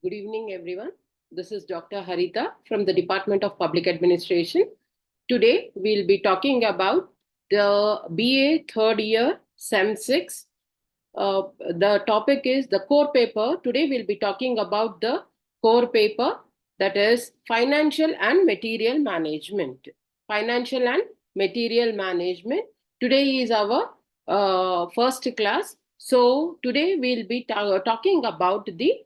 Good evening, everyone. This is Dr. Harita from the Department of Public Administration. Today, we'll be talking about the BA third year SEM 6. The topic is the core paper. Today, we'll be talking about the core paper, that is Financial and Material Management. Financial and Material Management. Today is our first class. So, today we'll be talking about the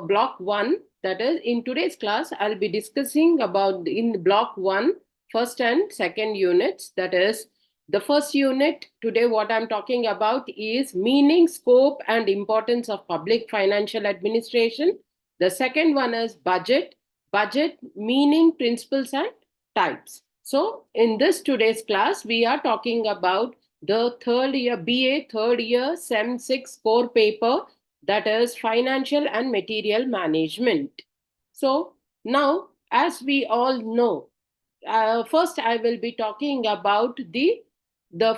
block 1, that is in today's class I'll be discussing about in block 1 first and second units. That is the first unit. Today what I'm talking about is meaning, scope and importance of public financial administration. The second one is budget, meaning, principles and types. So in this today's class we are talking about the third year BA third year SEM 6 core paper, that is financial and material management. So now, as we all know, first I will be talking about the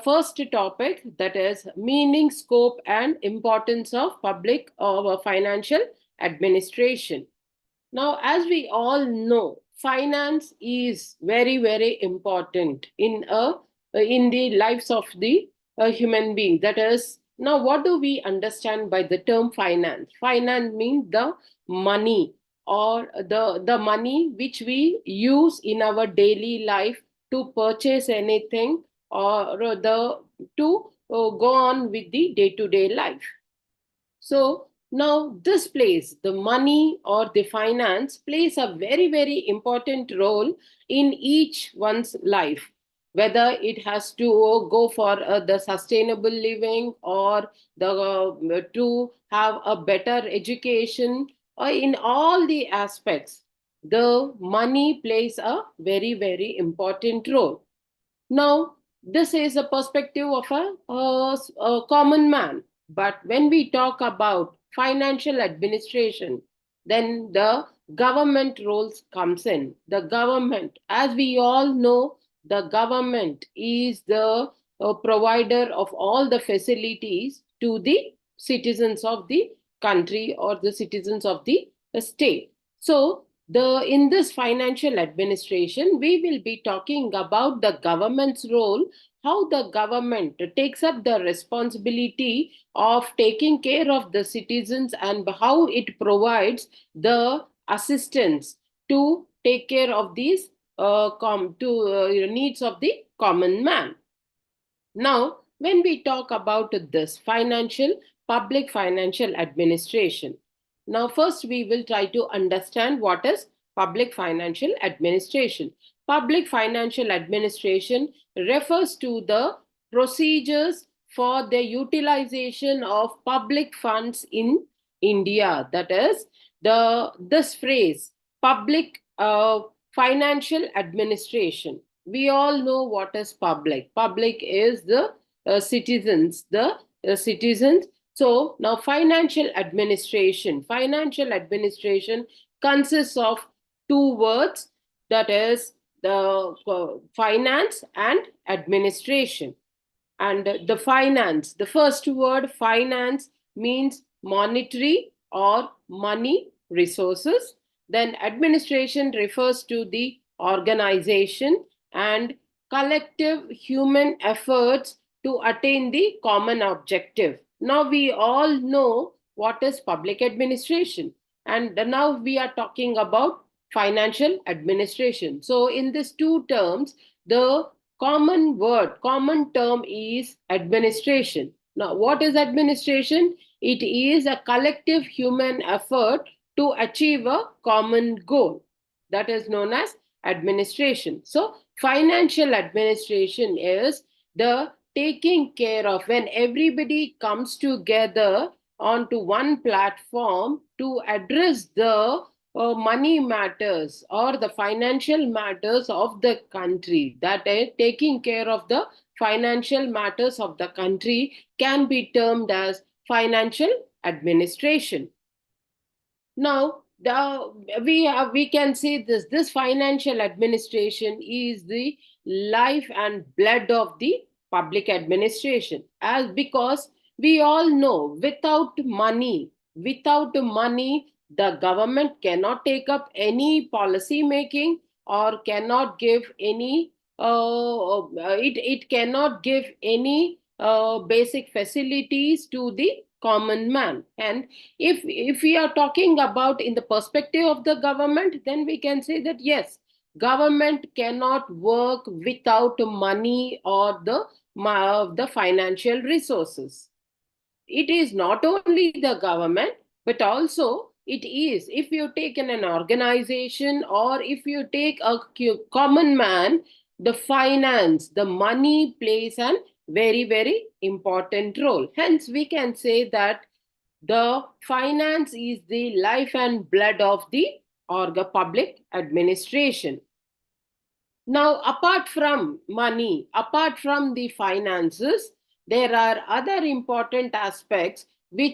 first topic, that is meaning, scope and importance of public or financial administration. Now, as we all know, finance is very important in the lives of the human being. That is, now what do we understand by the term finance? Finance means the money, or the money which we use in our daily life to purchase anything, or the to go on with the day-to-day life. So now this plays, the money or the finance plays a very important role in each one's life, whether it has to go for the sustainable living, or to have a better education, or in all the aspects, the money plays a very important role. Now, this is a perspective of a common man. But when we talk about financial administration, then the government roles comes in. The government, as we all know, the government is the provider of all the facilities to the citizens of the country or the citizens of the state. So in this financial administration, we will be talking about the government's role, how the government takes up the responsibility of taking care of the citizens, and how it provides the assistance to take care of these needs of the common man. Now, when we talk about this public financial administration, now first we will try to understand what is public financial administration. Public financial administration refers to the procedures for the utilization of public funds in India. That is, this phrase, public financial administration. We all know what is public. Public is the citizens. So now financial administration consists of two words, that is the finance and administration. And the first word, finance, means monetary or money resources. Then administration refers to the organization and collective human efforts to attain the common objective. Now we all know what is public administration, and now we are talking about financial administration. So in these two terms, the common term is administration. Now, what is administration? It is a collective human effort to achieve a common goal. That is known as administration. So, financial administration is the taking care of, when everybody comes together onto one platform to address the money matters or the financial matters of the country. That is, taking care of the financial matters of the country can be termed as financial administration. Now, we can say this financial administration is the life and blood of the public administration, as because we all know without money The government cannot take up any policy making or cannot give any it cannot give any basic facilities to the common man. And if we are talking about in the perspective of the government, then we can say that yes, government cannot work without money or the financial resources. It is not only the government, but also it is, if you take in an organization or if you take a common man, the finance, the money plays an very, very important role. Hence we can say that the finance is the life and blood of the public administration. Now, apart from money, apart from the finances, there are other important aspects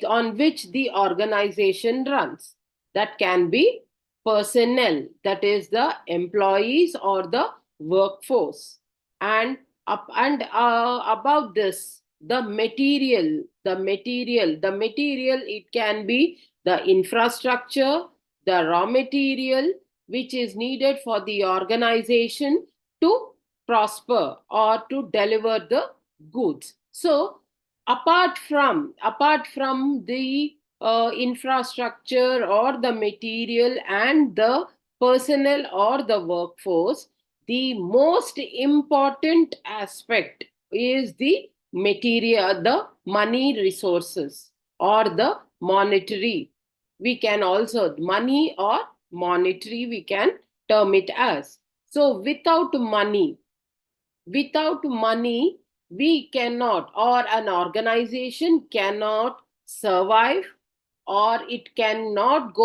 on which the organization runs. That can be personnel, that is the employees or the workforce. And about this, the material, it can be the infrastructure, the raw material, which is needed for the organization to prosper or to deliver the goods. So apart from the infrastructure or the material and the personnel or the workforce, the most important aspect is the material, the money resources or the monetary. We can also money or monetary, we can term it as. So without money we cannot, or an organization cannot survive, or it cannot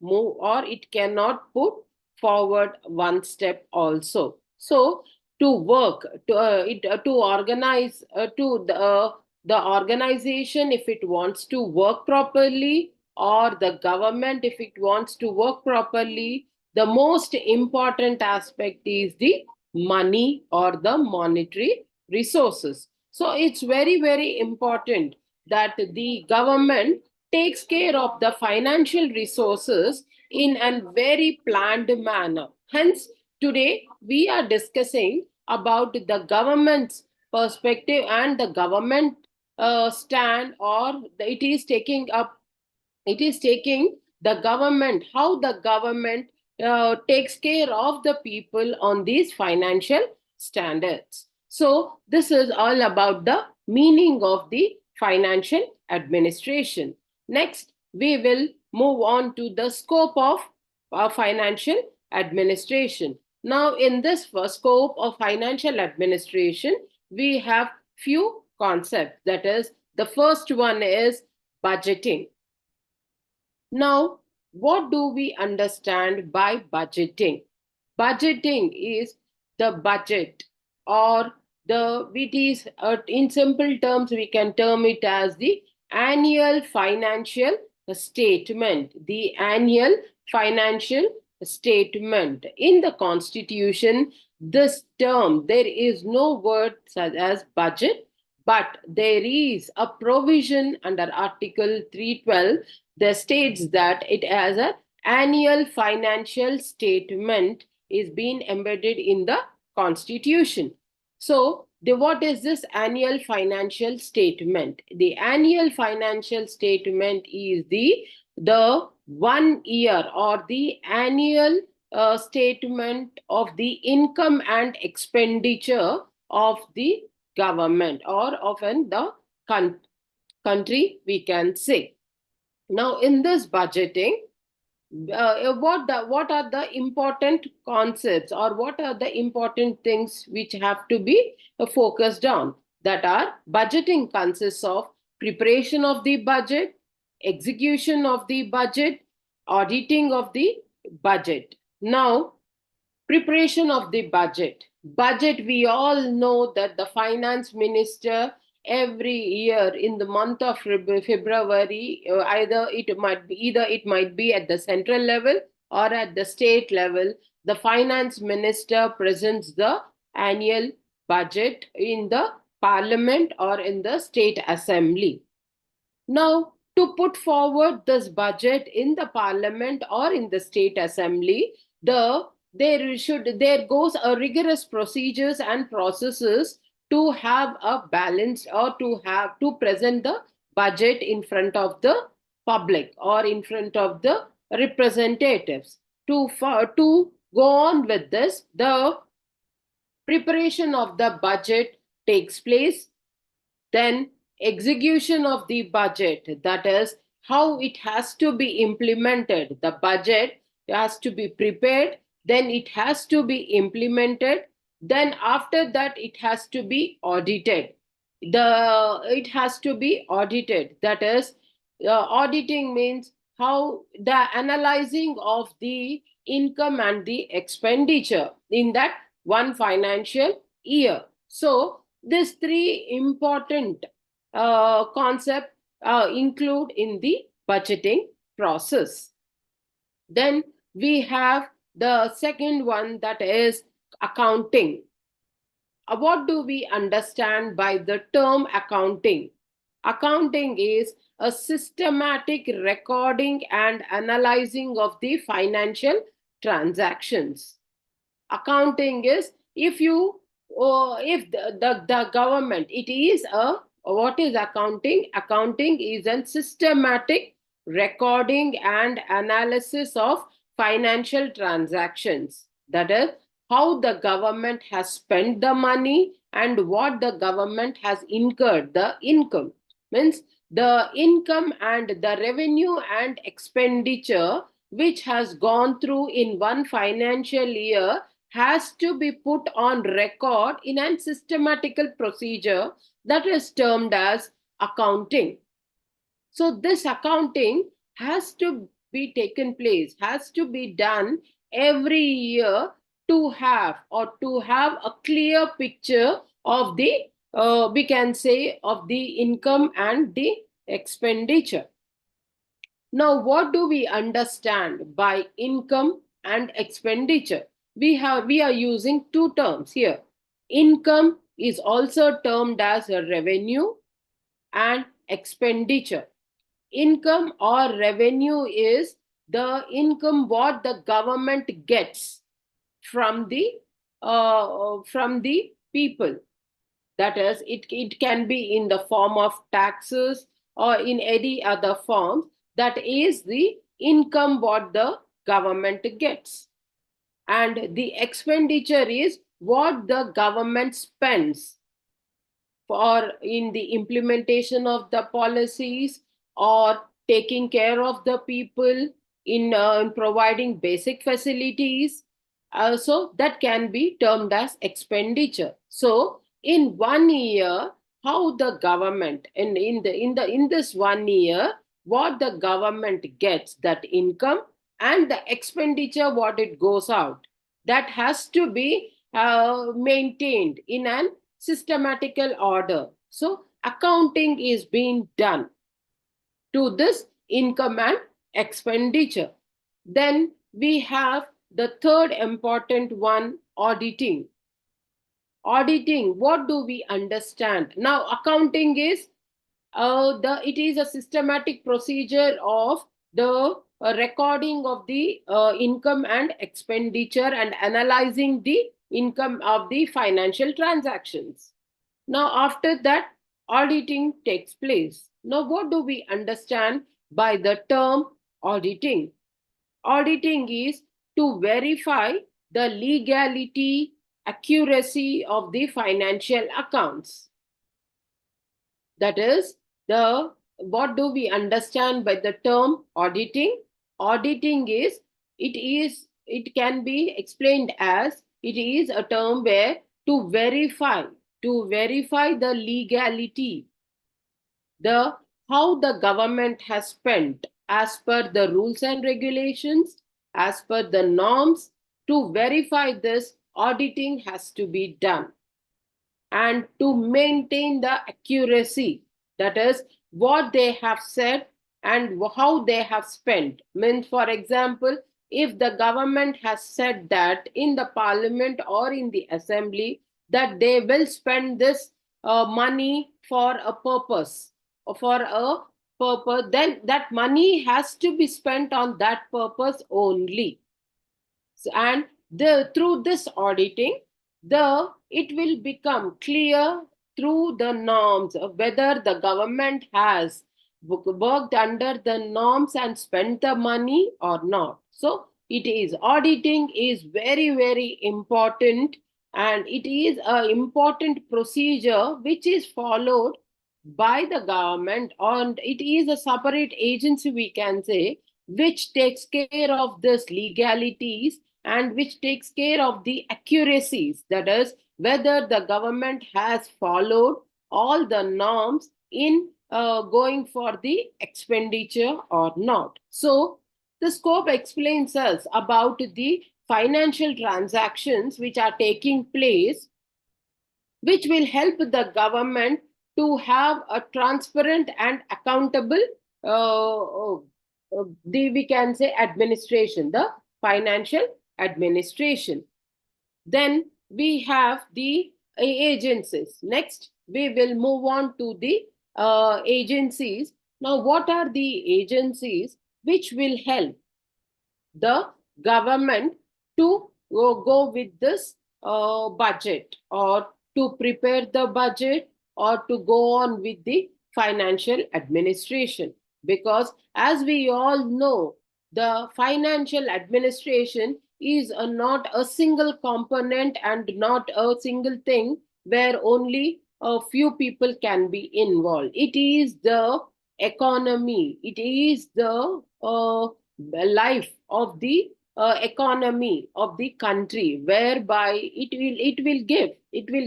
move, or it cannot put forward one step also. So to work to organize the organization, if it wants to work properly, or the government if it wants to work properly, the most important aspect is the money or the monetary resources. So it's very, very important that the government takes care of the financial resources in a very planned manner. Hence, today we are discussing about the government's perspective and the government stand, or it is taking the government, how the government takes care of the people on these financial standards. So this is all about the meaning of the financial administration. Next, we will move on to the scope of financial administration. Now, in this first scope of financial administration, we have few concepts. That is, the first one is budgeting. Now, what do we understand by budgeting? Budgeting is the budget, or it is in simple terms we can term it as the annual financial statement. The annual financial statement. In the constitution, this term, there is no word such as budget, but there is a provision under Article 312 that states that it as an annual financial statement is being embedded in the constitution. So what is this annual financial statement? The annual financial statement is the 1 year or the annual statement of the income and expenditure of the government or of the country, we can say. Now, in this budgeting, what are the important concepts, or what are the important things which have to be focused on? That are, budgeting consists of preparation of the budget, execution of the budget, auditing of the budget. Now, preparation of the budget. Budget, we all know that the finance minister every year in the month of February, either it might be at the central level or at the state level, the finance minister presents the annual budget in the parliament or in the state assembly. Now, to put forward this budget in the parliament or in the state assembly, there goes a rigorous procedures and processes to have a balance, or to present the budget in front of the public or in front of the representatives. To go on with this, the preparation of the budget takes place, then execution of the budget, that is how it has to be implemented. The budget has to be prepared, then it has to be implemented, then after that it has to be audited. It has to be audited, that is auditing means how the analyzing of the income and the expenditure in that one financial year. So these three important concepts include in the budgeting process. Then we have the second one, that is accounting. What do we understand by the term accounting? Accounting is a systematic recording and analyzing of the financial transactions. Accounting is, if the government, it is a, what is accounting? Accounting is a systematic recording and analysis of financial transactions. That is how the government has spent the money and what the government has incurred, the income. Means the income and the revenue and expenditure which has gone through in one financial year has to be put on record in a systematical procedure that is termed as accounting. So this accounting has to be taken place, has to be done every year to have a clear picture of the we can say of the income and the expenditure. Now, what do we understand by income and expenditure? We are using two terms here. Income is also termed as a revenue, and expenditure. Income or revenue is the income what the government gets from the people. That is, it can be in the form of taxes or in any other form. That is the income what the government gets. And the expenditure is what the government spends for in the implementation of the policies, or taking care of the people in providing basic facilities. So that can be termed as expenditure. So in 1 year, how the government, in this 1 year, what the government gets, that income, and the expenditure what it goes out, that has to be maintained in an systematical order. So accounting is being done to this income and expenditure. Then we have the third important one, auditing. Auditing, what do we understand? Now, accounting is it is a systematic procedure of the recording of the income and expenditure and analyzing the income of the financial transactions. Now, after that, auditing takes place. Now, what do we understand by the term auditing? Auditing is to verify the legality, accuracy of the financial accounts. That is, what do we understand by the term auditing? Auditing is, it can be explained as, it is a term where to verify the legality, how the government has spent as per the rules and regulations, as per the norms. To verify this, auditing has to be done. And to maintain the accuracy, that is what they have said and how they have spent. Means, for example, if the government has said that in the parliament or in the assembly that they will spend this money for a purpose, or for a purpose, then that money has to be spent on that purpose only. And through this auditing, it will become clear through the norms of whether the government has worked under the norms and spent the money or not. So it is auditing is very, very important, and it is an important procedure which is followed by the government, and it is a separate agency, we can say, which takes care of this legalities and which takes care of the accuracies, that is, whether the government has followed all the norms in going for the expenditure or not. So the scope explains us about the financial transactions which are taking place, which will help the government to have a transparent and accountable, we can say, administration, the financial administration. Then we have the agencies. Next, we will move on to the agencies. Now, what are the agencies which will help the government to go with this budget, or to prepare the budget, or to go on with the financial administration? Because as we all know, the financial administration is not a single component and not a single thing where only a few people can be involved. It is the economy, it is the life of the economy of the country, whereby it will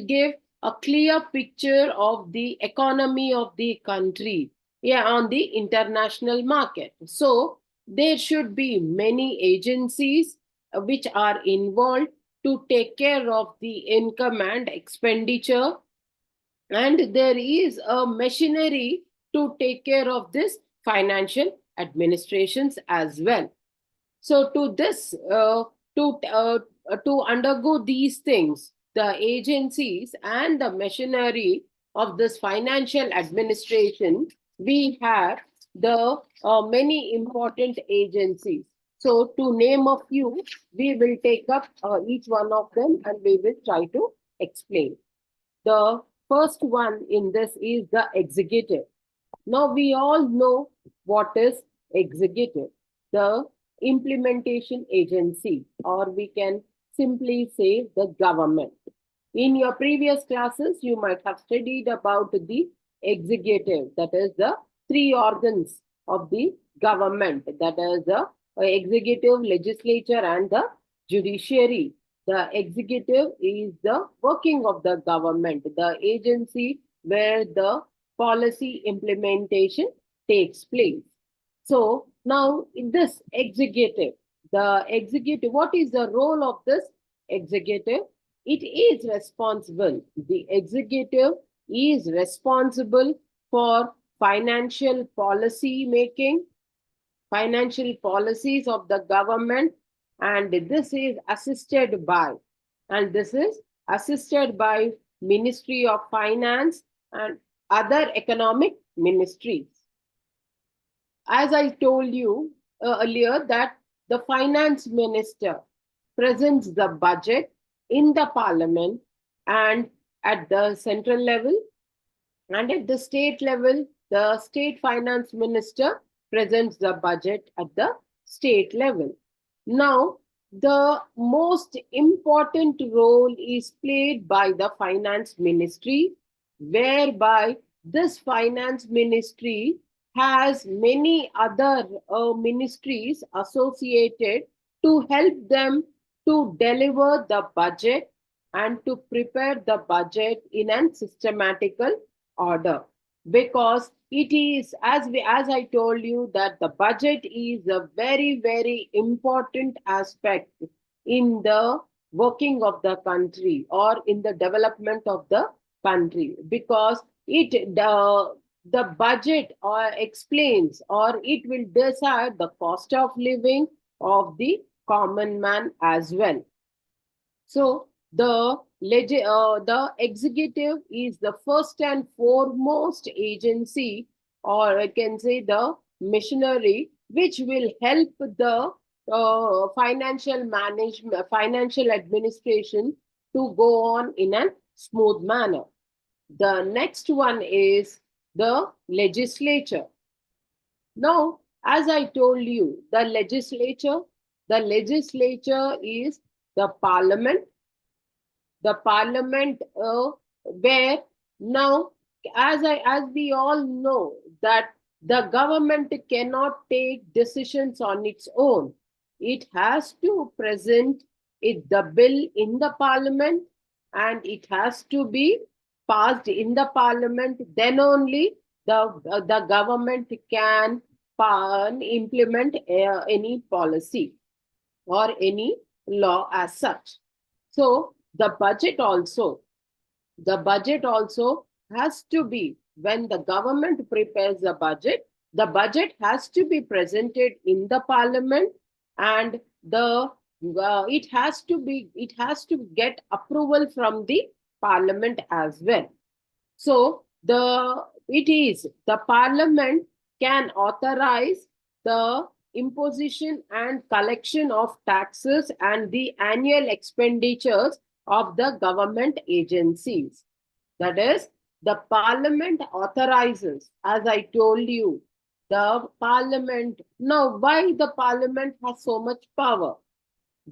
give a clear picture of the economy of the country, yeah, on the international market. So there should be many agencies which are involved to take care of the income and expenditure, and there is a machinery to take care of this financial administrations as well. So to undergo these things, the agencies and the machinery of this financial administration, we have the many important agencies. So to name a few, we will take up each one of them and we will try to explain. The first one in this is the executive. Now we all know what is executive, the implementation agency, or we can simply say the government. In your previous classes, you might have studied about the executive, that is the three organs of the government, that is the executive, legislature, and the judiciary. The executive is the working of the government, the agency where the policy implementation takes place. So now in this executive, what is the role of this executive? It is responsible. The executive is responsible for financial policy making, financial policies of the government, and this is assisted by Ministry of Finance and other economic ministries. As I told you earlier, that the finance minister presents the budget in the parliament, and at the central level, and at the state level, the state finance minister presents the budget at the state level. Now, the most important role is played by the finance ministry, whereby this finance ministry has many other ministries associated to help them to deliver the budget and to prepare the budget in a systematical order. Because it is, as I told you, that the budget is a very, very important aspect in the working of the country or in the development of the country, because the budget or explains, or it will decide the cost of living of the common man as well. So the executive is the first and foremost agency or I can say the machinery, which will help the financial management, financial administration to go on in a smooth manner. The next one is the legislature. Now, as I told you, the legislature is the parliament where now, as we all know, that the government cannot take decisions on its own. It has to present the bill in the parliament, and it has to be passed in the parliament. Then only the government can implement any policy or any law as such. So the budget also has to be, when the government prepares the budget has to be presented in the parliament, and the it has to get approval from the parliament as well. So the parliament can authorize the imposition and collection of taxes and the annual expenditures of the government agencies. That is, the parliament authorizes, as I told you, the parliament. Now, why the parliament has so much power?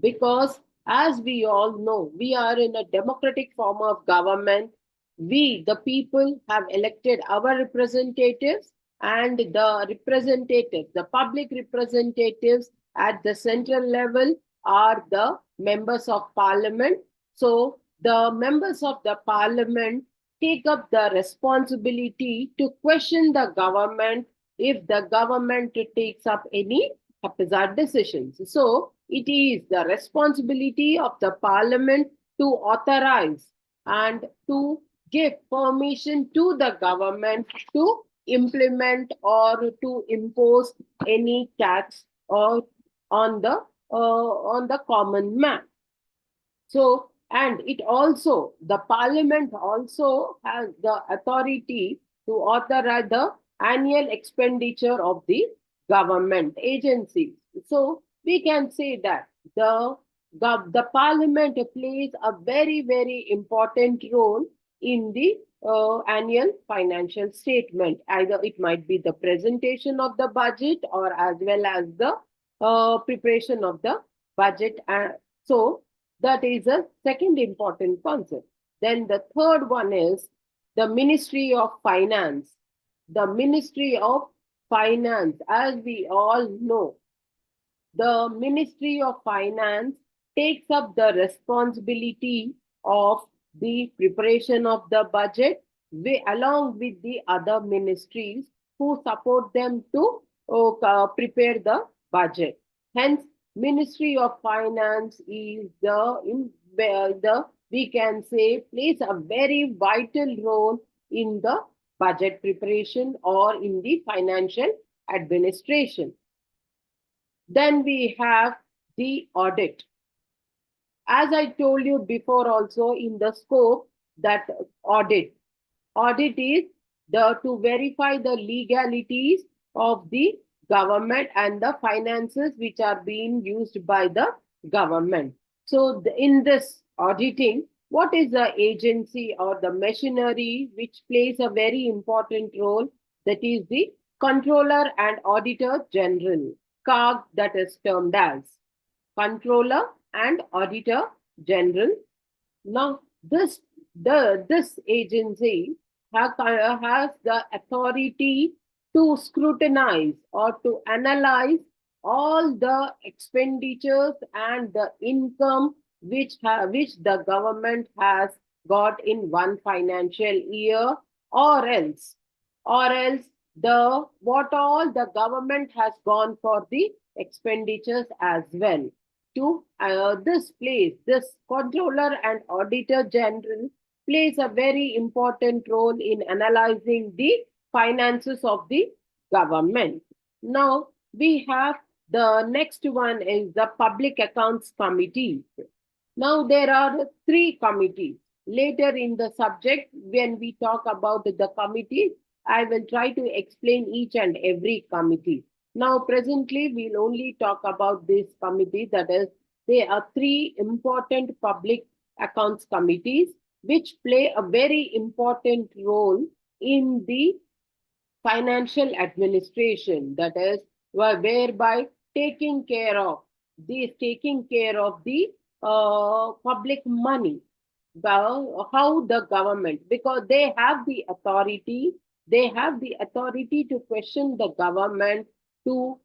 Because, as we all know, we are in a democratic form of government. We, the people, have elected our representatives, and the public representatives at the central level are the members of parliament. So the members of the parliament take up the responsibility to question the government if the government takes up any haphazard decisions. So it is the responsibility of the parliament to authorize and to give permission to the government to implement or to impose any tax or on the common man. So, and the parliament also has the authority to authorize the annual expenditure of the government agencies. So, we can say that the parliament plays a very, very important role in the annual financial statement. Either it might be the presentation of the budget, or as well as the preparation of the budget. So, that is a second important concept. Then the third one is the Ministry of Finance. The Ministry of Finance, as we all know, the Ministry of Finance takes up the responsibility of the preparation of the budget, along with the other ministries who support them to prepare the budget. Hence, Ministry of Finance is we can say, plays a very vital role in the budget preparation or in the financial administration. Then we have the audit. As I told you before also in the scope, that audit is to verify the legalities of the government and the finances which are being used by the government. So in this auditing, what is the agency or the machinery which plays a very important role? That is the Controller and Auditor General, CAG, that is termed as Controller and Auditor General. Now, this agency has the authority to scrutinize or to analyze all the expenditures and the income which the government has got in one financial year, or else what all the government has gone for the expenditures as well. To this Controller and Auditor General plays a very important role in analyzing the finances of the government. Now, we have the next one is the Public Accounts Committee. Now, there are 3 committees. Later in the subject, when we talk about the committee, I will try to explain each and every committee. Now, presently, we'll only talk about this committee. That is, there are three important public accounts committees which play a very important role in the financial administration. That is, whereby taking care of the public money, how the government, because they have the authority to question the government, to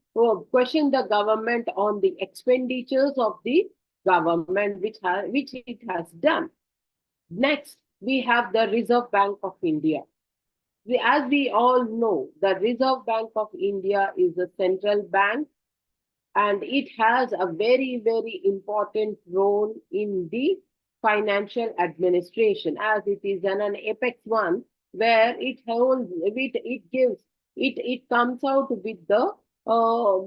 question the government on the expenditures of the government which it has done. Next, we have the Reserve Bank of India. As we all know, the Reserve Bank of India is a central bank, and it has a very, very important role in the financial administration, as it is an apex one, where it comes out with the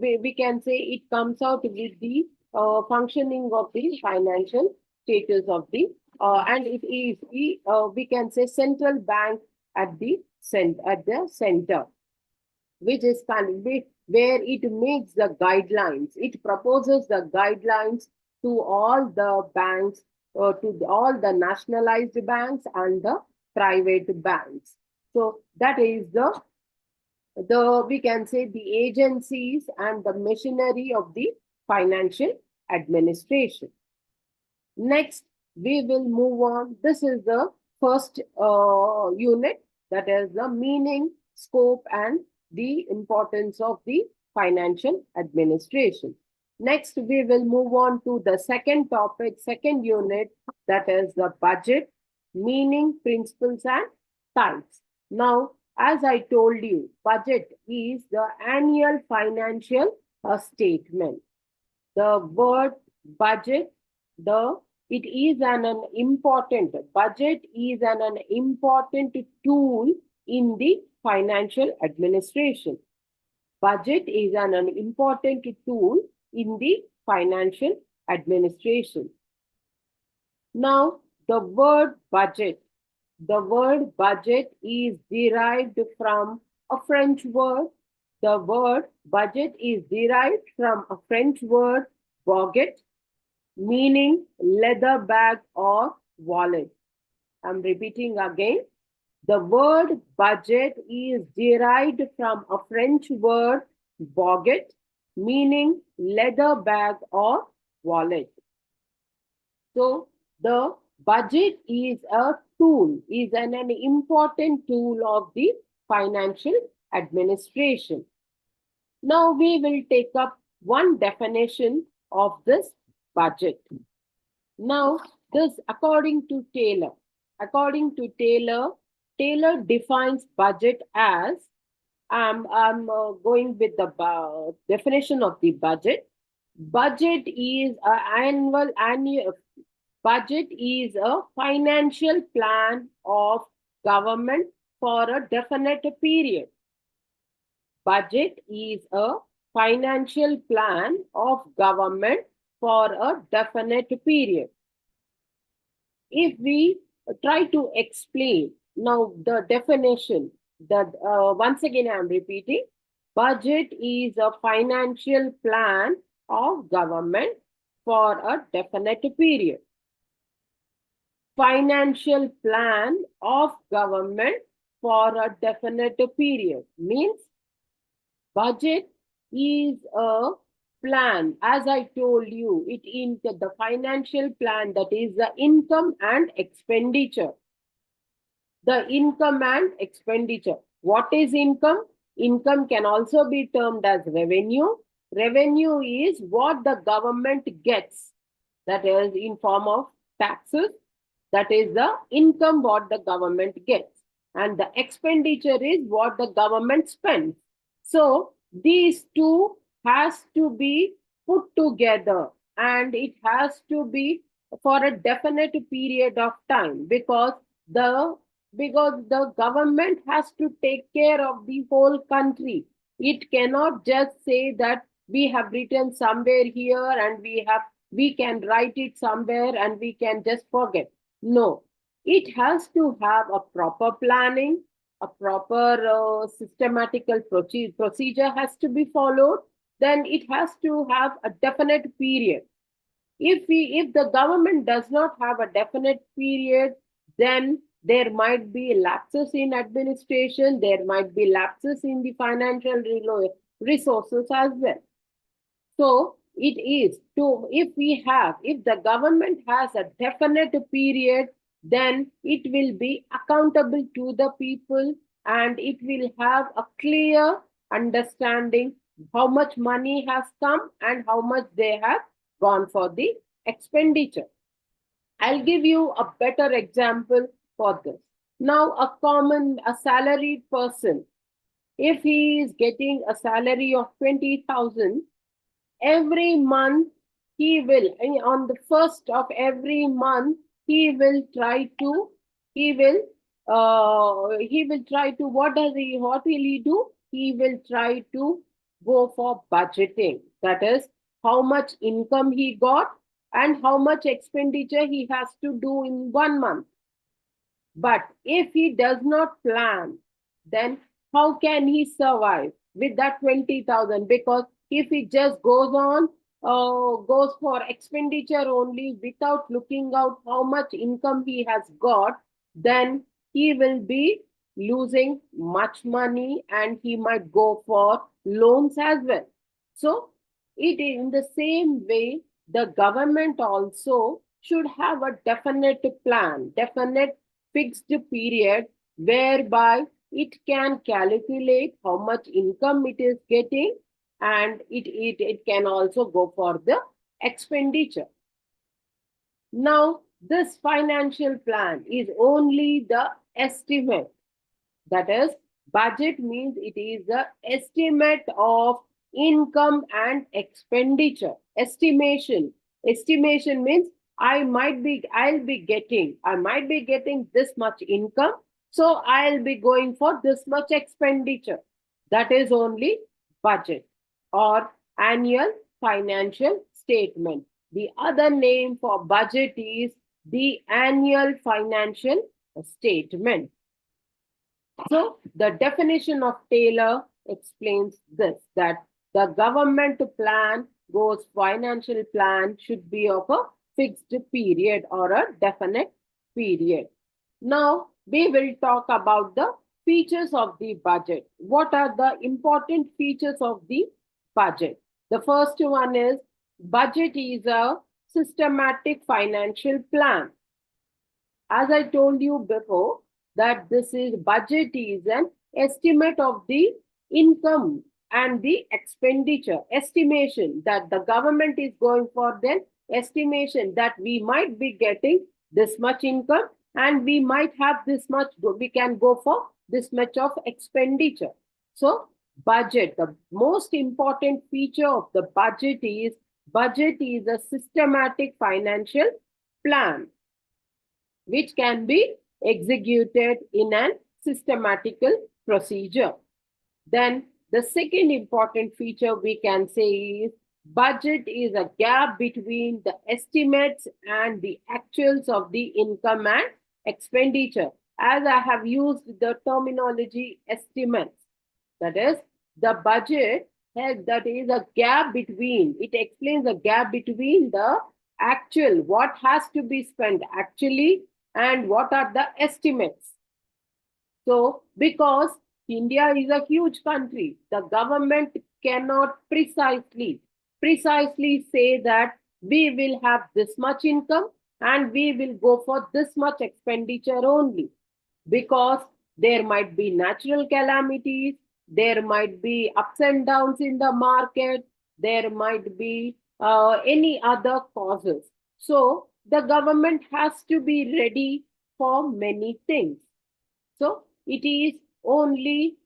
we can say it comes out with the functioning of the financial status of the and it is we can say central bank at the center, which is where it makes the guidelines. It proposes the guidelines to all the banks, to all the nationalized banks and the private banks. So that is the we can say the agencies and the machinery of the financial administration. Next, we will move on. This is the first unit, that is the meaning, scope, and the importance of the financial administration. Next, we will move on to the second topic, second unit, that is the budget, meaning, principles, and types. Now, as I told you, budget is the annual financial statement. The word budget, it is an important budget is an important tool in the financial administration. Budget is an important tool in the financial administration. Now, the word budget is derived from a French word. The word budget is derived from a French word, baguette, meaning leather bag or wallet. I'm repeating again. The word budget is derived from a French word, baguette, meaning leather bag or wallet. So the budget is a tool, is an important tool of the financial administration. Now we will take up one definition of this budget. Now, this according to Taylor, Taylor defines budget as, I'm going with the definition of the budget. Budget is budget is a financial plan of government for a definite period. Budget is a financial plan of government for a definite period. If we try to explain now the definition, that once again I am repeating, budget is a financial plan of government for a definite period. Financial plan of government for a definite period means budget is a plan. As I told you, it in the financial plan, that is the income and expenditure. The income and expenditure. What is income? Income can also be termed as revenue. Revenue is what the government gets, that is in form of taxes. That is the income what the government gets. And the expenditure is what the government spends. So these two has to be put together, and it has to be for a definite period of time, because the government has to take care of the whole country. It cannot just say that we have written somewhere here and we can write it somewhere and we can just forget. No, it has to have a proper planning, a proper systematical procedure has to be followed, then it has to have a definite period. If the government does not have a definite period, then there might be lapses in administration, there might be lapses in the financial resources as well. So it is to, if the government has a definite period, then it will be accountable to the people, and it will have a clear understanding how much money has come and how much they have gone for the expenditure. I'll give you a better example for this. Now, a salaried person, if he is getting a salary of 20,000, every month he will, on the first of every month, he will try to, what will he do? He will try to go for budgeting. That is, how much income he got and how much expenditure he has to do in 1 month. But if he does not plan, then how can he survive with that 20,000? Because if he just goes for expenditure only without looking out how much income he has got, then he will be losing much money and he might go for loans as well. So, it in the same way, the government also should have a definite plan, definite fixed period whereby it can calculate how much income it is getting, and it can also go for the expenditure. Now, this financial plan is only the estimate. That is, budget means it is the estimate of income and expenditure. Estimation means I might be getting this much income, so I'll be going for this much expenditure. That is only budget or annual financial statement. The other name for budget is the annual financial statement. So the definition of Taylor explains this, that the government plan goes financial plan should be of a fixed period or a definite period. Now we will talk about the features of the budget. What are the important features of the budget? The first one is budget is a systematic financial plan. As I told you before, that this is budget is an estimate of the income and the expenditure, estimation that the government is going for, then estimation that we might be getting this much income and we might have this much, we can go for this much of expenditure. So budget, the most important feature of the budget is a systematic financial plan which can be executed in a systematical procedure. Then the second important feature we can say is budget is a gap between the estimates and the actuals of the income and expenditure. As I have used the terminology estimates, that is the budget that is a gap between, it explains the gap between the actual, what has to be spent actually, and what are the estimates. So, because India is a huge country, the government cannot precisely say that we will have this much income and we will go for this much expenditure only, because there might be natural calamities, there might be ups and downs in the market, there might be any other causes. So the government has to be ready for many things. So it is only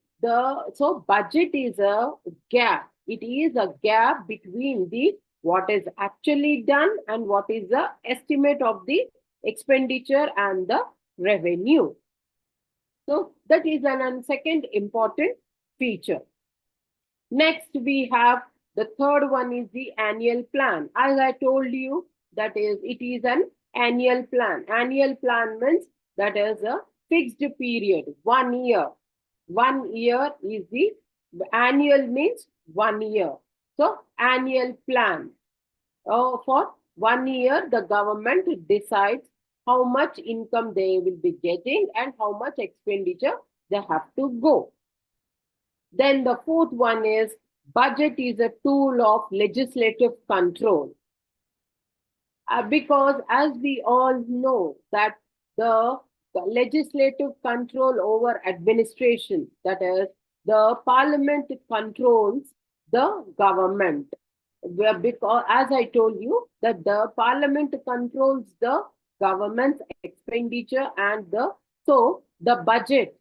so budget is a gap. It is a gap between the what is actually done and what is the estimate of the expenditure and the revenue. So that is an second important feature. Next, we have the third one is the annual plan. As I told you, that is, it is an annual plan. Annual plan means that is a fixed period, 1 year. 1 year is the annual means 1 year. So annual plan. For 1 year, the government decides how much income they will be getting and how much expenditure they have to go. Then the fourth one is budget is a tool of legislative control. Because as we all know that the legislative control over administration, that is, the parliament controls the government. Because, as I told you, that the parliament controls the government's expenditure and the budget,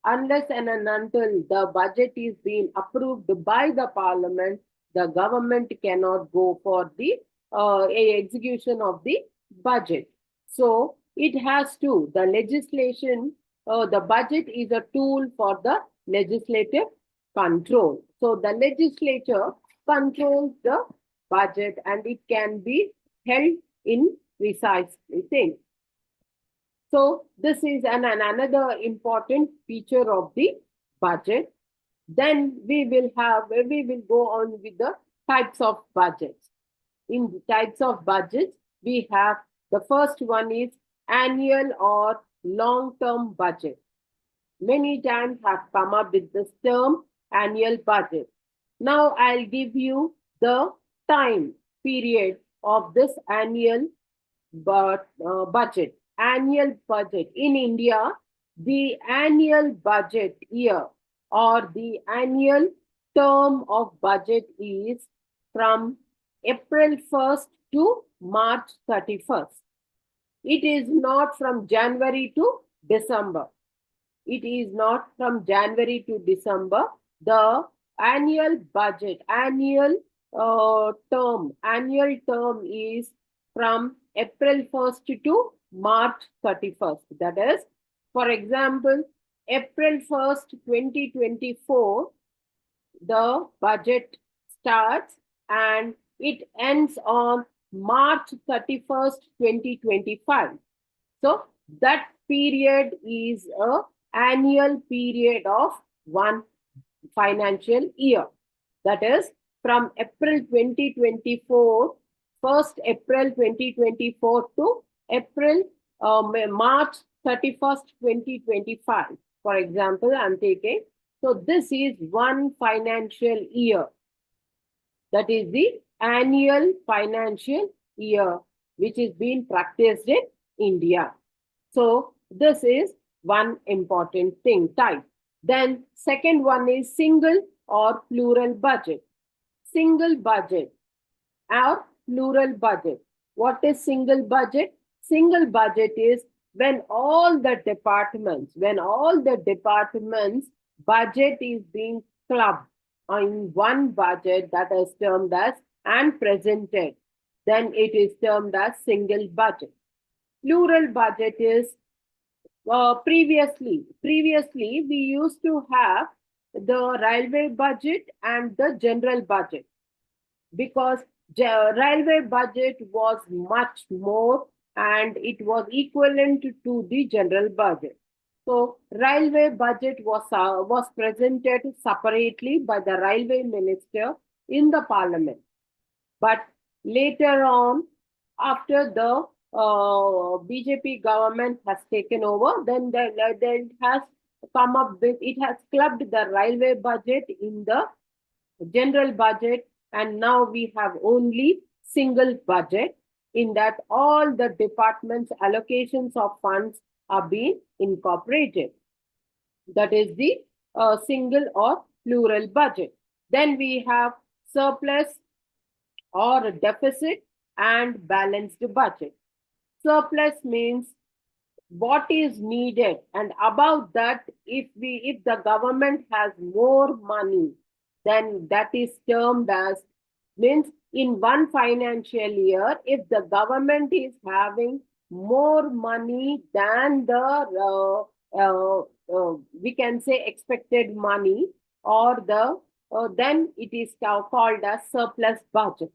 unless and until the budget is being approved by the parliament, the government cannot go for the execution of the budget. So it has to, the legislation, the budget is a tool for the legislative control. So the legislature controls the budget and it can be held in precisely things. So this is another important feature of the budget. Then we will go on with the types of budgets. In the types of budgets, we have the first one is annual or long-term budget. Many times have come up with this term annual budget. Now I'll give you the time period of this annual budget. Annual budget in India, the annual budget year or the annual term of budget is from April 1st to March 31st. It is not from January to December. It is not from January to December. The annual budget, annual term is from April 1st to March 31st. That is, for example, April 1st, 2024, the budget starts and it ends on March 31st, 2025. So that period is an annual period of one financial year. That is from April 2024, 1st April 2024 to March 31st, 2025. For example, I'm taking. So this is one financial year. That is the annual financial year, which is being practiced in India. So this is one important thing, type. Then second one is single or plural budget. Single budget or plural budget. What is single budget? Single budget is when all the departments budget is being clubbed in one budget, that is termed as and presented, then it is termed as single budget. Plural budget is previously we used to have the railway budget and the general budget, because railway budget was much more and it was equivalent to the general budget. So railway budget was presented separately by the railway minister in the parliament. But later on, after the BJP government has taken over, then it has come up with, it has clubbed the railway budget in the general budget, and now we have only single budget, in that all the departments' allocations of funds are being incorporated. That is the single or plural budget. Then we have surplus or deficit and balanced budget. Surplus means what is needed, and above that, if the government has more money, then that is termed as, means in one financial year, if the government is having more money than the we can say expected money, or the then it is called as surplus budget.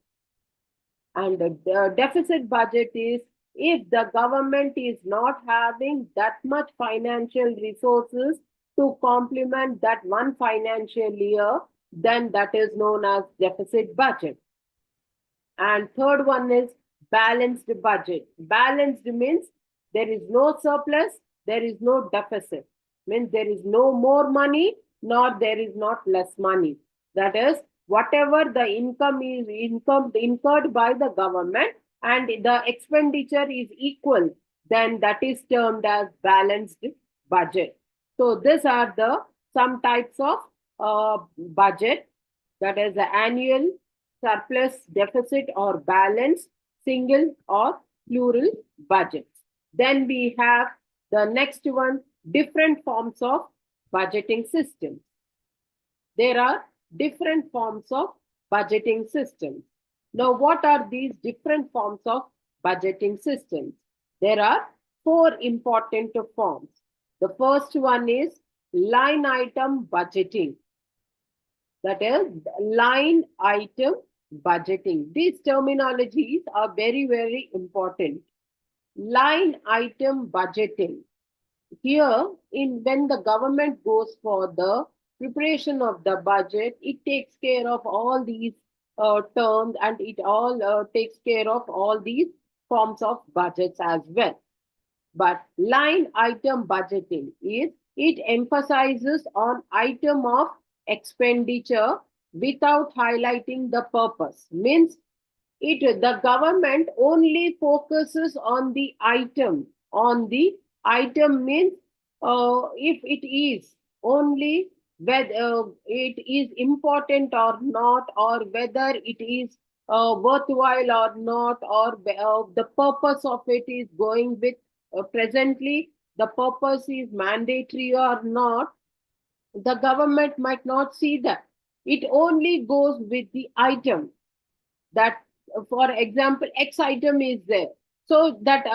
And the deficit budget is if the government is not having that much financial resources to complement that one financial year, then that is known as deficit budget. And third one is balanced budget. Balanced means there is no surplus, there is no deficit. Means there is no more money, nor there is not less money. That is, whatever the income is incurred by the government and the expenditure is equal, then that is termed as balanced budget. So these are the some types of budget, that is the annual, surplus, deficit or balance, single or plural budgets. Then we have the next one, different forms of budgeting systems. There are different forms of budgeting systems. Now, what are these different forms of budgeting systems? There are four important forms. The first one is line item budgeting. That is line item budgeting. These terminologies are very, very important. Line item budgeting. Here, when the government goes for the preparation of the budget, it takes care of all these terms, and it all takes care of all these forms of budgets as well. But line item budgeting is, it emphasizes on item of expenditure without highlighting the purpose. Means the government only focuses on the item. On the item means if it is only whether it is important or not, or whether it is worthwhile or not, or the purpose of it is going with presently the purpose is mandatory or not, the government might not see that. It only goes with the item. That, for example, X item is there. So that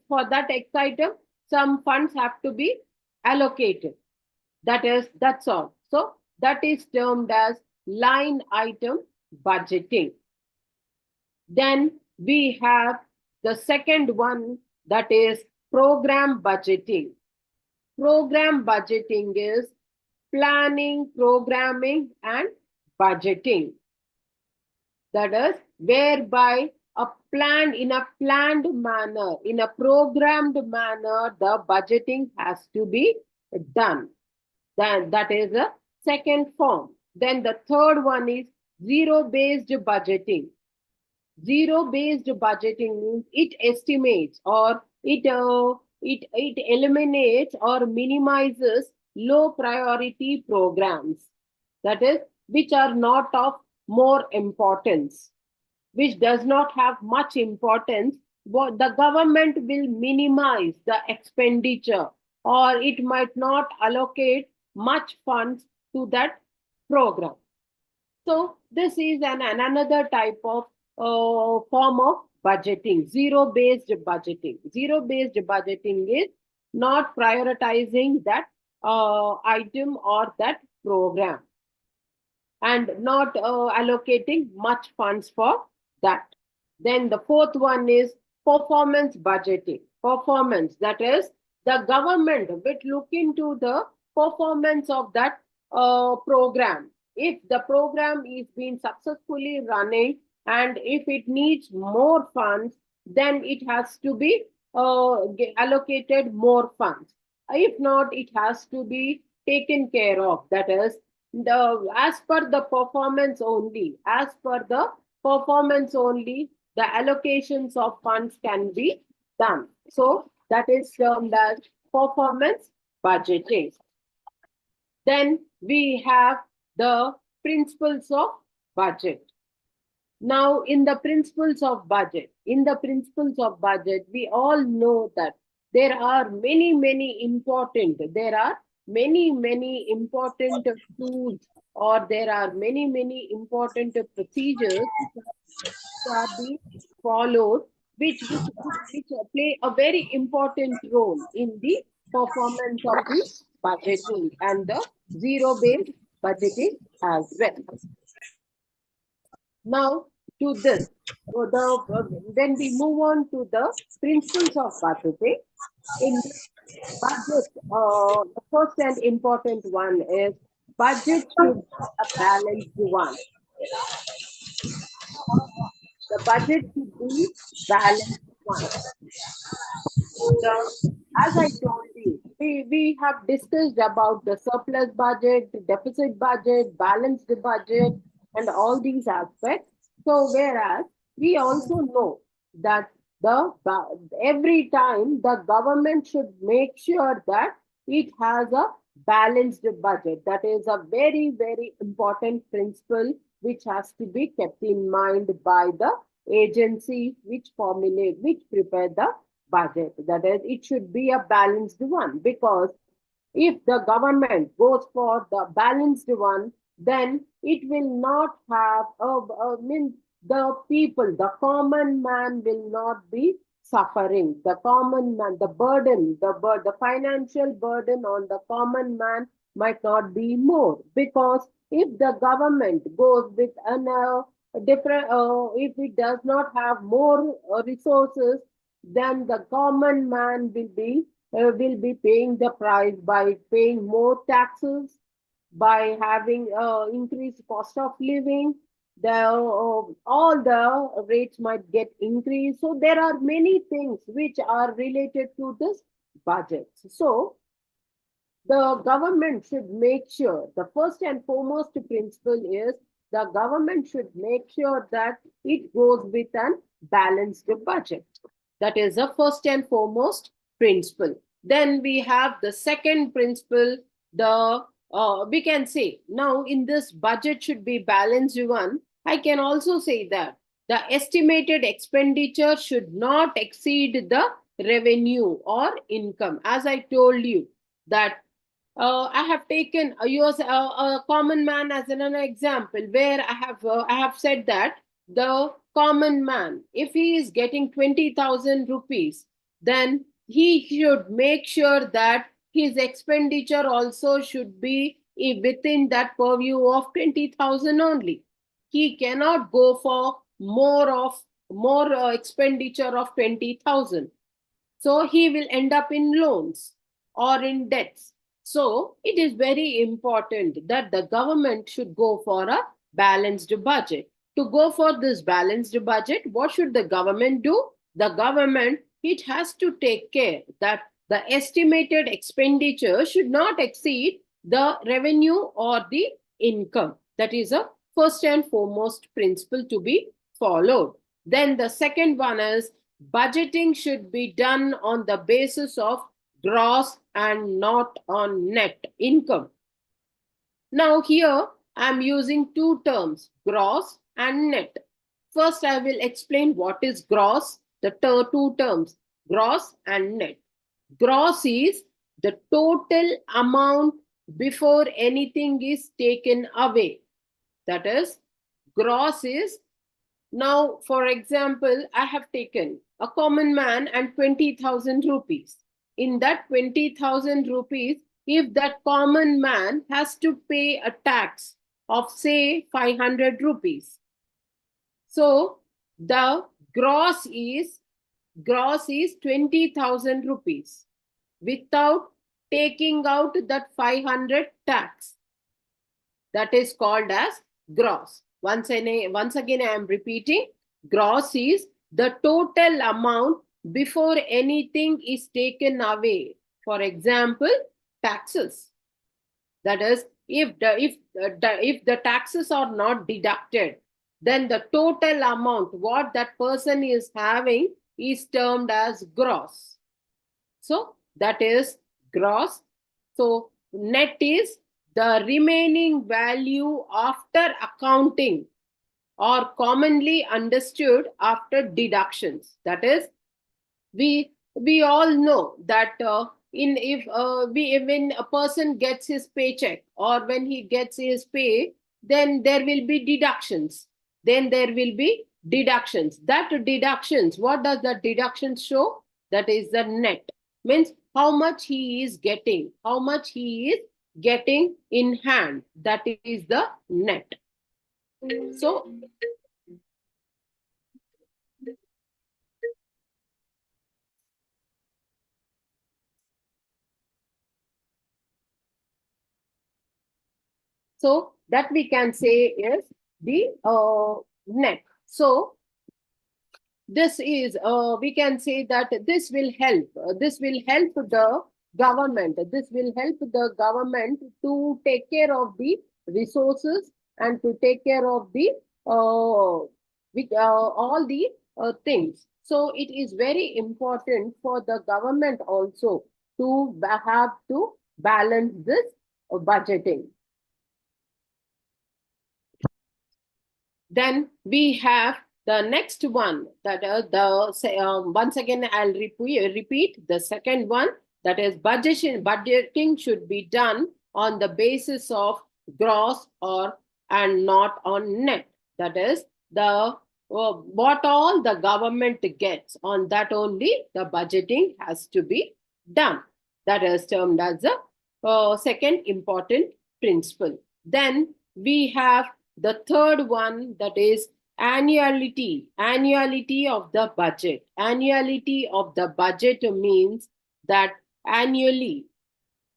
for that X item, some funds have to be allocated. That's all. So that is termed as line item budgeting. Then we have the second one, that is program budgeting. Program budgeting is planning, programming, and budgeting. That is, whereby in a planned manner, in a programmed manner, the budgeting has to be done. Then that is the second form. Then the third one is zero-based budgeting. Zero-based budgeting means it estimates, or it eliminates or minimizes low priority programs. That is, which are not of more importance, which does not have much importance. The government will minimize the expenditure, or it might not allocate much funds to that program. So this is another type of form of budgeting, zero-based budgeting. Zero-based budgeting is not prioritizing that item or that program, and not allocating much funds for that. Then the fourth one is performance budgeting. Performance, that is, the government will look into the performance of that program. If the program is being successfully running, and if it needs more funds, then it has to be allocated more funds. If not, it has to be taken care of. That is, as per the performance only, the allocations of funds can be done. So that is termed as performance budgeting. Then we have the principles of budget. Now, in the principles of budget, we all know that there are many important tools, or there are many important procedures which are being followed, which play a very important role in the performance of the budgeting and the zero-based budgeting as well. Now, to this, then we move on to the principles of budgeting. In Budget, the first and important one is budget should be a balanced one. The budget should be balanced one. The, as I told you, we have discussed about the surplus budget, deficit budget, balanced budget, and all these aspects. So, whereas we also know that every time the government should make sure that it has a balanced budget. That is a very, very important principle which has to be kept in mind by the agency which formulate, which prepare the budget. That is, it should be a balanced one, because if the government goes for the balanced one, then it will not have mean the people, the common man will not be suffering. The common man, the burden, the financial burden on the common man might not be more, because if the government goes with an different, if it does not have more resources, then the common man will be paying the price by paying more taxes, by having increased cost of living. The all the rates might get increased. So there are many things which are related to this budget. So the government should make sure, the first and foremost principle is the government should make sure that it goes with an balanced budget. That is the first and foremost principle. Then we have the second principle, the we can say now in this budget should be balanced one. I can also say that the estimated expenditure should not exceed the revenue or income. As I told you that I have taken a common man as an example, where I have said that the common man, if he is getting 20,000 rupees, then he should make sure that his expenditure also should be within that purview of 20,000 only. He cannot go for more expenditure of 20,000. So he will end up in loans or in debts. So it is very important that the government should go for a balanced budget. To go for this balanced budget, what should the government do? The government, it has to take care that the estimated expenditure should not exceed the revenue or the income. That is a first and foremost principle to be followed. Then the second one is budgeting should be done on the basis of gross and not on net income. Now here I am using two terms, gross and net. First I will explain what is gross, the two terms, gross and net. Gross is the total amount before anything is taken away. That is, gross is, now, for example, I have taken a common man and 20,000 rupees. In that 20,000 rupees, if that common man has to pay a tax of, say, 500 rupees. So the gross is 20,000 rupees without taking out that 500 tax. That is called as gross. Once again, I am repeating, gross is the total amount before anything is taken away. For example, taxes. That is, if the taxes are not deducted, then the total amount what that person is having is termed as gross. So that is gross. So net is the remaining value after accounting, or commonly understood after deductions. That is, we all know that in if we when a person gets his paycheck or when he gets his pay, then there will be deductions. That deductions, what does that deductions show? That is the net, means how much he is getting, in hand. That is the net. So So that we can say is the net. So this is, we can say that this will help. This will help the government. This will help the government to take care of the resources and to take care of the all the things. So it is very important for the government also to have to balance this budgeting. Then we have the next one, that once again I'll repeat the second one, that is budgeting should be done on the basis of gross or and not on net. That is the what all the government gets, on that only the budgeting has to be done. That is termed as the second important principle. Then we have the third one, that is annuality of the budget. Annuality of the budget means that annually,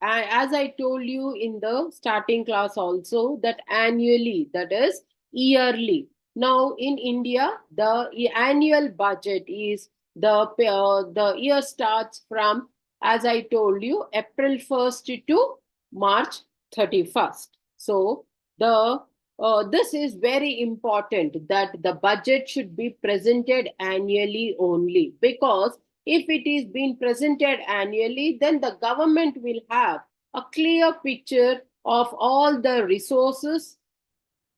as I told you in the starting class also, that annually, that is yearly. Now in India, the annual budget is the year starts from, as I told you, April 1st to March 31st. So the this is very important, that the budget should be presented annually only, because if it is being presented annually, then the government will have a clear picture of all the resources,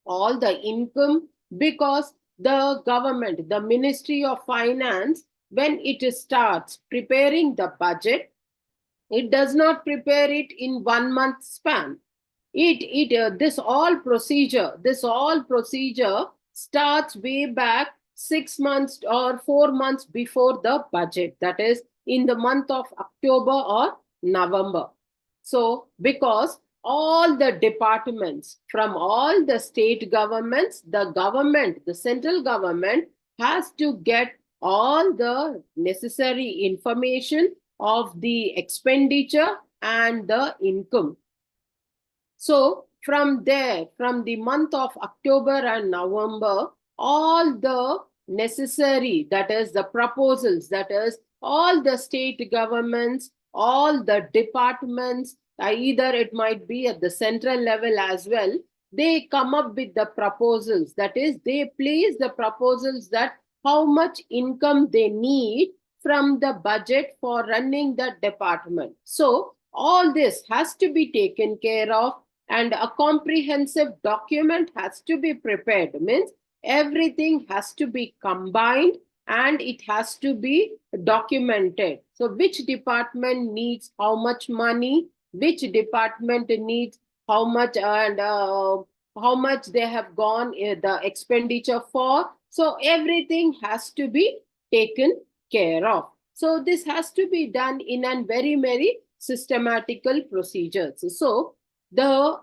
all the income, because the government, the Ministry of Finance, when it starts preparing the budget, it does not prepare it in 1 month span. This all procedure starts way back 6 months or 4 months before the budget, that is in the month of October or November. So because all the departments from all the state governments, the central government has to get all the necessary information of the expenditure and the income. So from there, from the month of October and November, all the necessary, that is the proposals, that is all the state governments, all the departments, either it might be at the central level as well, they come up with the proposals. That is, they place the proposals that how much income they need from the budget for running the department. So all this has to be taken care of, and a comprehensive document has to be prepared. Means everything has to be combined and it has to be documented. So which department needs how much money, which department needs how much, and how much they have gone the expenditure for. So everything has to be taken care of. So this has to be done in a very systematical procedures. So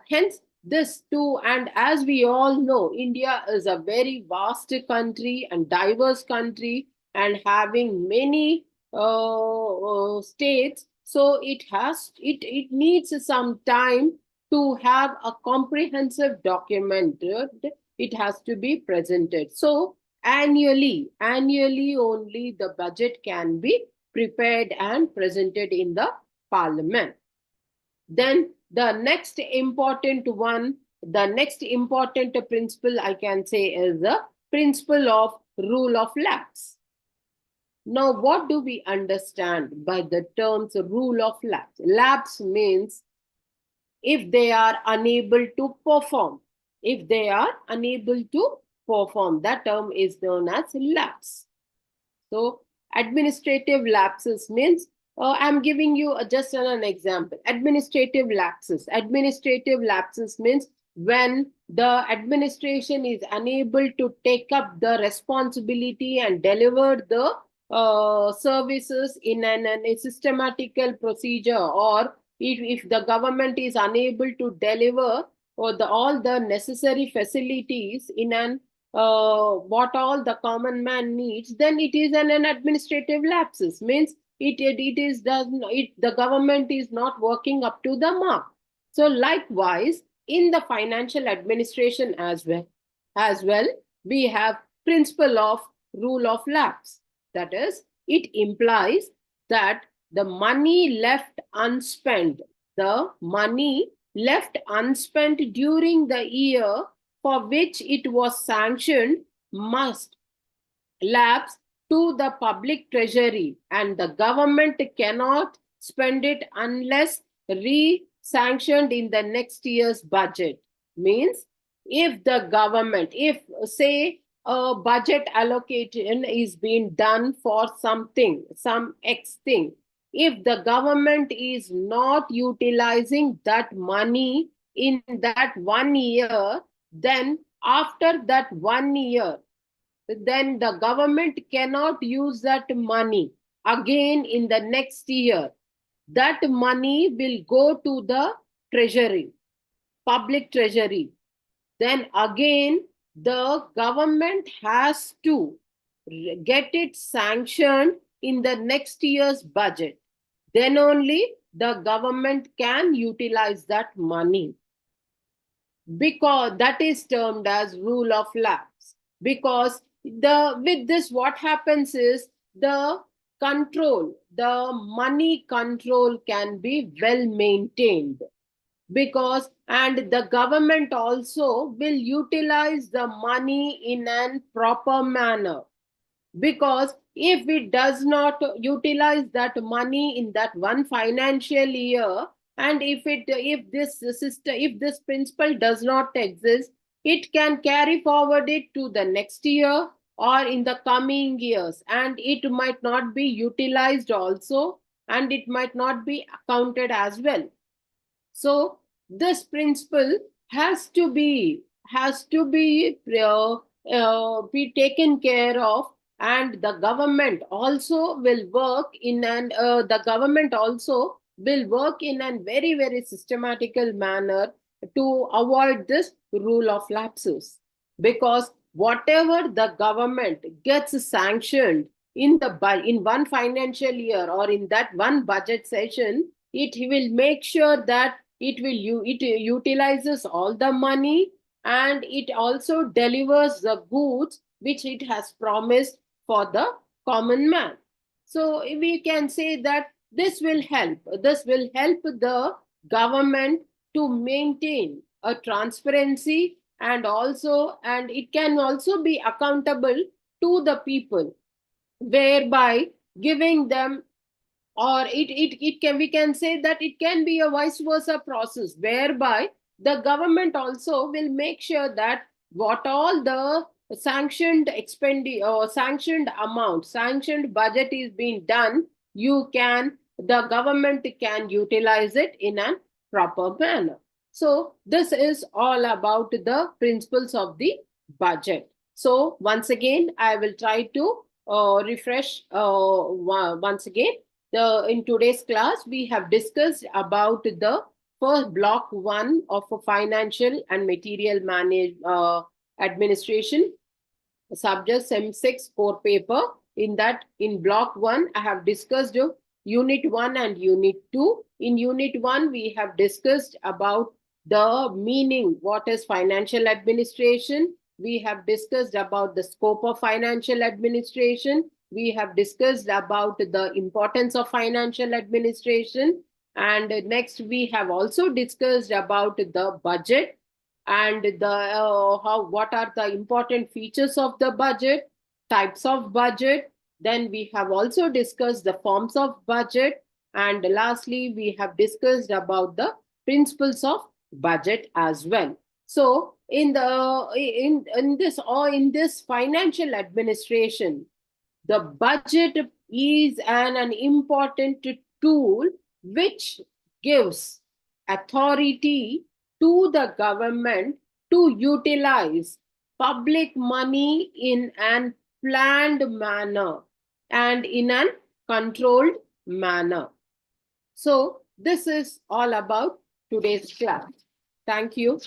hence this too, and as we all know, India is a very vast country and diverse country and having many states. So it needs some time to have a comprehensive document. It has to be presented. So annually only the budget can be prepared and presented in the parliament. Then the next important principle I can say is the principle of rule of lapse. Now, what do we understand by the terms rule of lapse? Lapse means if they are unable to perform. If they are unable to perform, that term is known as lapse. So administrative lapses means, I'm giving you just an example. Administrative lapses. Administrative lapses means when the administration is unable to take up the responsibility and deliver the services in a systematical procedure, or if the government is unable to deliver or all the necessary facilities in an what all the common man needs, then it is an administrative lapses. Means the government is not working up to the mark. So likewise, in the financial administration as well, we have principle of rule of lapse. That is, it implies that the money left unspent during the year for which it was sanctioned must lapse to the public treasury, and the government cannot spend it unless re-sanctioned in the next year's budget. Means, if the government, if say a budget allocation is being done for something, some X thing, if the government is not utilizing that money in that 1 year, then after that 1 year, then the government cannot use that money again in the next year. That money will go to the treasury, public treasury. Then again, the government has to get it sanctioned in the next year's budget. Then only the government can utilize that money, because that is termed as rule of lapse. Because with this, what happens is the money control can be well maintained, because and the government also will utilize the money in a proper manner. Because if it does not utilize that money in that one financial year, and if this system, if this principle does not exist, it can carry forward it to the next year or in the coming years, and it might not be utilized also, and it might not be accounted as well. So this principle has to be be taken care of, and the government also will work in a very, very systematical manner to avoid this rule of lapses. Because whatever the government gets sanctioned in one financial year or in that one budget session, it will make sure that it utilizes all the money, and it also delivers the goods which it has promised for the common man. So we can say that this will help the government to maintain a transparency, and it can also be accountable to the people, whereby giving them, or it can, we can say that it can be a vice versa process, whereby the government also will make sure that what all the sanctioned expenditure or sanctioned amount, sanctioned budget is being done, the government can utilize it in a proper manner. So this is all about the principles of the budget. So once again, I will try to refresh once again. In today's class, we have discussed about the first block 1 of a financial and material administration subject Sem6 core paper. In block 1, I have discussed unit 1 and unit 2. In unit 1, we have discussed about the meaning, what is financial administration. We have discussed about the scope of financial administration. We have discussed about the importance of financial administration. And next, we have also discussed about the budget and what are the important features of the budget, types of budget. Then we have also discussed the forms of budget. And lastly, we have discussed about the principles of budget as well. So in this financial administration, the budget is an important tool which gives authority to the government to utilize public money in a planned manner and in a controlled manner. So this is all about today's class. Thank you.